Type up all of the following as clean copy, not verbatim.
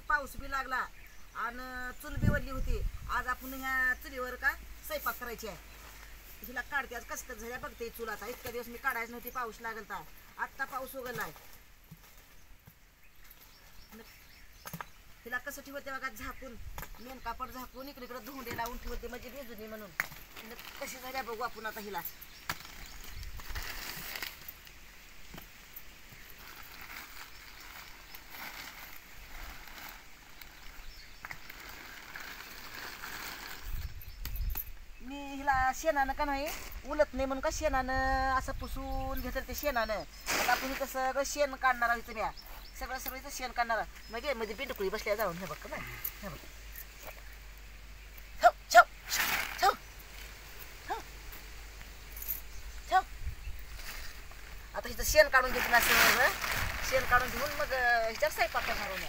पाऊस बी लागला आणि चूल बी वळली होती. आज आपण ह्या चुलीवर का स्वयंपाक करायची आहे. हिला काढते आज कसं झाल्या बघते चूल. आता इतक्या दिवस मी काढायच नव्हती, पाऊस लागल तर आत्ता पाऊस उघडलाय. हिला कसं ठेवते बघा झाकून, मेन कापड झाकून इकडे धुंडे लावून ठेवते म्हणजे भिजू नये म्हणून. कशी झाल्या बघू आपण आता हिला. मी हिला शेणानं का नाही उलत नाही म्हणून का शेणानं असं पुसून घेतलं ते शेणानं. आता आपण इथं सगळं शेण काढणार आहोत. तुम्ही सगळं इथं शेण काढणार म्हणजे मध्ये बिंडकुळी बसल्या जाऊन. हे बघ का नाही, हे बघ आता इथं शेण काढून घेतलं असं. शेण काढून घेऊन मग ह्याच्यावर स्वयंपाक करणार होत्या.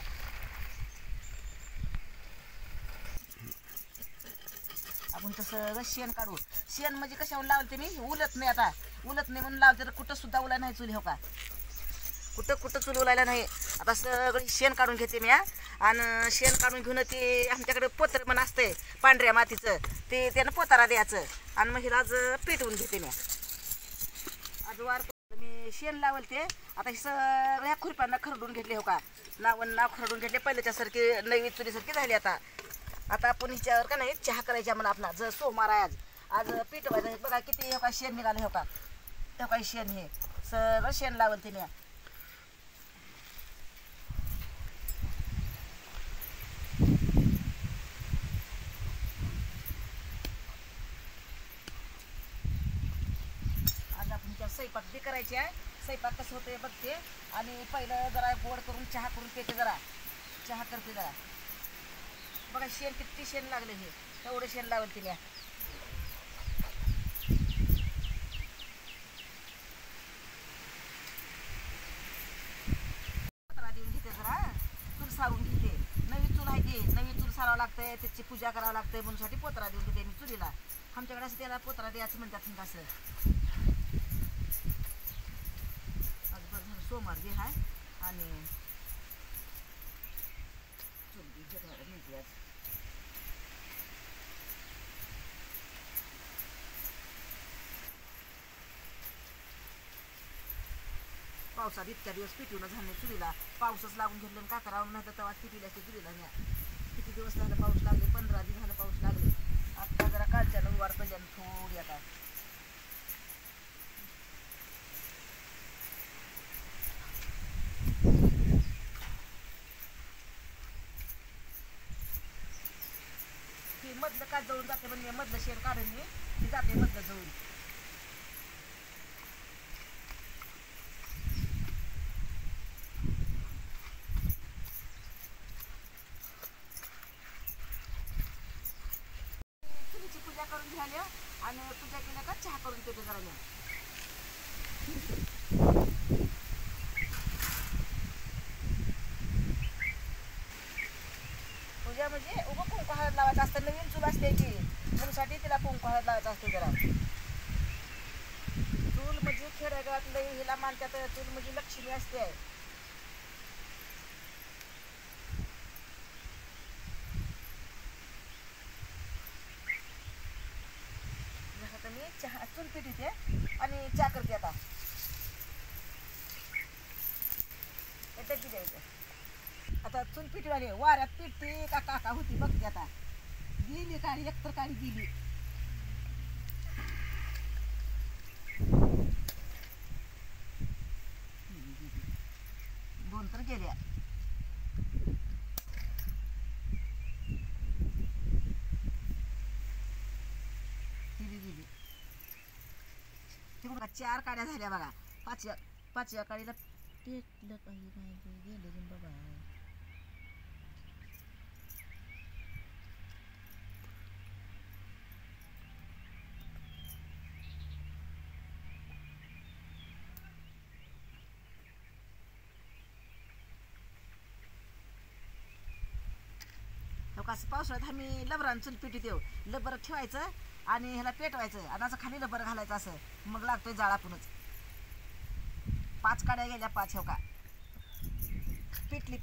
आपण तसं शेण काढू. शेण म्हणजे कशावर लावते मी उलत नाही. आता उलत नाही म्हणून लावते तर कुठं सुद्धा उला नाही चुली. हो का कुठं चूल उलायला नाही. आता सगळं शेण काढून घेते मी. आणि शेण काढून घेऊन ते आमच्याकडे पोतर पण असते पांढऱ्या मातीचं, ते त्यानं पोतारा द्यायचं आणि मग हिला आज पेटवून घेते मी. आज वार मी शेण लावल ते. आता हे सगळ्या खुरप्यांना खरडून घेतले. हो का नाव खरडून घेतले. पहिल्याच्यासारखे नवी चुलीसारखी झाली. आता आपण हिच्यावर का नाही चहा करायच्या मला. आपला जर सोमवार आहे आज पेटवायचं. बघा किती हो का शेण निघाले. हो का हो का शेण हे सगळं शेण लावल ते मी. स्वयंपाक बी करायची आहे. स्वयंपाक कसं होतं बघते आणि पहिलं जरा गोड करून चहा करून पेते. जरा चहा करते जरा. बघा शेण किती शेण लागले. हे तेवढं शेण लावल तिने. पत्रा देऊन घेते जरा. चूल सारून घेते. नवी चूल आहे ती. नवी चूल सारावं लागतंय, त्याची पूजा करावं लागतंय म्हणून साठी पोतरा देऊन घेते मी चुलीला. आमच्याकडे असं त्याला पोतरा द्यायचं म्हणतात असं. सोमवार बी आहे आणि चूल बी घेतवायला मिळते आज. पावसात इतक्या दिवस पिटवून झाले चुलीला. पाऊसच लागून घेतलं का करावं नाही तर तेव्हा पिटवली असते चुलीला. किती दिवस झालं पाऊस लागले, 15 दिवस झालं पाऊस लागले. आता जरा कालच्या उवार पडल्यानं थोडी आता मधलं का जळून जाते. पण मी मधलं शेण काढून मी जाते मधलं जळून. चुलीची पूजा करून झाली आणि पूजा केल्या का चहा करून पेटे जरा. पूजा म्हणजे उभं कुंकू हळद लावायचं असतं. नवीन चूल असते की म्हणूनसाठी तिला कुंकू हळद लावायचं असते जरा. चूल म्हणजे खेडेगावात लई हिला मानतात. चूल म्हणजे लक्ष्मी असते. आता मी चहा चूल पेटवते आणि चहा करते. आता डब्बी द्यायचं. आता चूल पिटवाली वाऱ्यात पिटते का काका होती बघते. आता गेली काळी एकतर काळी गेली. दोन तर गेल्या. गेली तिकडून 4 काड्या झाल्या बघा. पाचव्या काडीला पेटलं काही नाही गेलं बघा. असं पावसाळ्यात आम्ही लबरान चूल पेटीत येऊ. लबर ठेवायचं आणि ह्याला पेटवायचं आणि असं खाली लबर घालायचं असं. मग लागतोय जाळ आपणच. 5 काड्या गेल्या 5 हो का. पिटली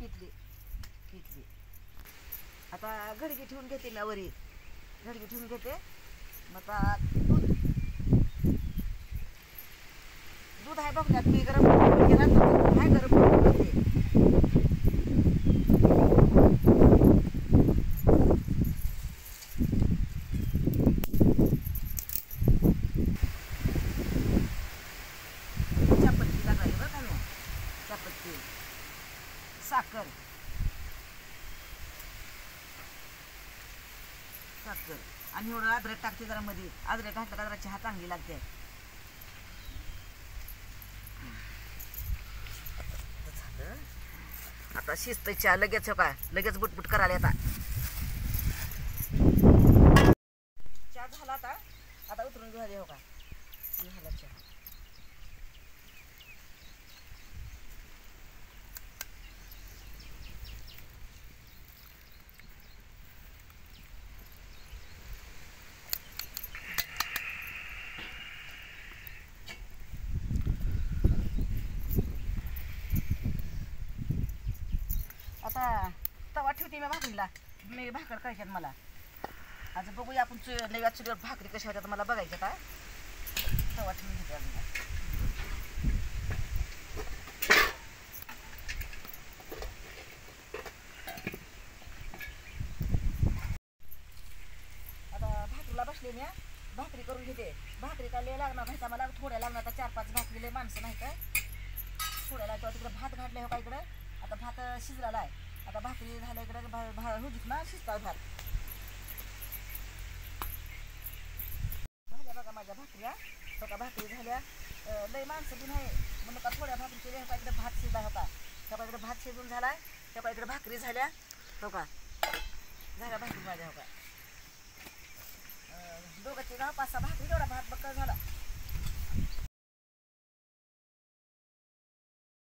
घेतली. आता घडगी ठेवून घेते मी वरी, घडगी ठेवून घेते. मग आता दूध आहे बघल्यात मी गरम करून केला आहे, गरम करून घेते. चहापत्ती टाकायची बरं का मी, चहापत्ती, साखर, साखर आणि एवढं अद्रक टाकते जरा मध्ये. अद्रक घातलं का जरा चहा चांगली लागते. आता शिस्त चहा लगेच हो का, लगेच बुटबुट करायला आता. चहा झाला आता, आता उतरून घेऊ हो का. झाला चहा. आता तवा ठेवते मी भाकरीला. मी भाकर करायच्यात मला आज. बघूया आपण नव्या चुलीवर भाकरी कशा होत्या मला बघायचं. आता तवा ठेवून घेते अजून. आता भाकरीला बसले मी, भाकरी करून घेते. भाकरी का लय लागणार नाही का मला, थोड्या लागणार. आता 4-5 भाकरी लय माणसं नाही का, थोड्या लागतात. तिकडे भात घातले हो का इकडं. आता भात शिजलेला आहे. आता भाकरी झाल्या इकडे हुजीत ना शिजतात भात. झाल्या बघा माझ्या भाकऱ्या. बघा भाकरी झाल्या. लय माणसं बी नाही म्हणून का थोड्या भाकरी केल्या. हो का इकडे भात शिजला होता. त्या इकडे भात शिजून झालाय. त्या इकडे भाकरी झाल्या. हो का झाल्या भाकरी माझ्या. हो का दोघांची 5-6 भाकरी, एवढा भात बक्का झाला.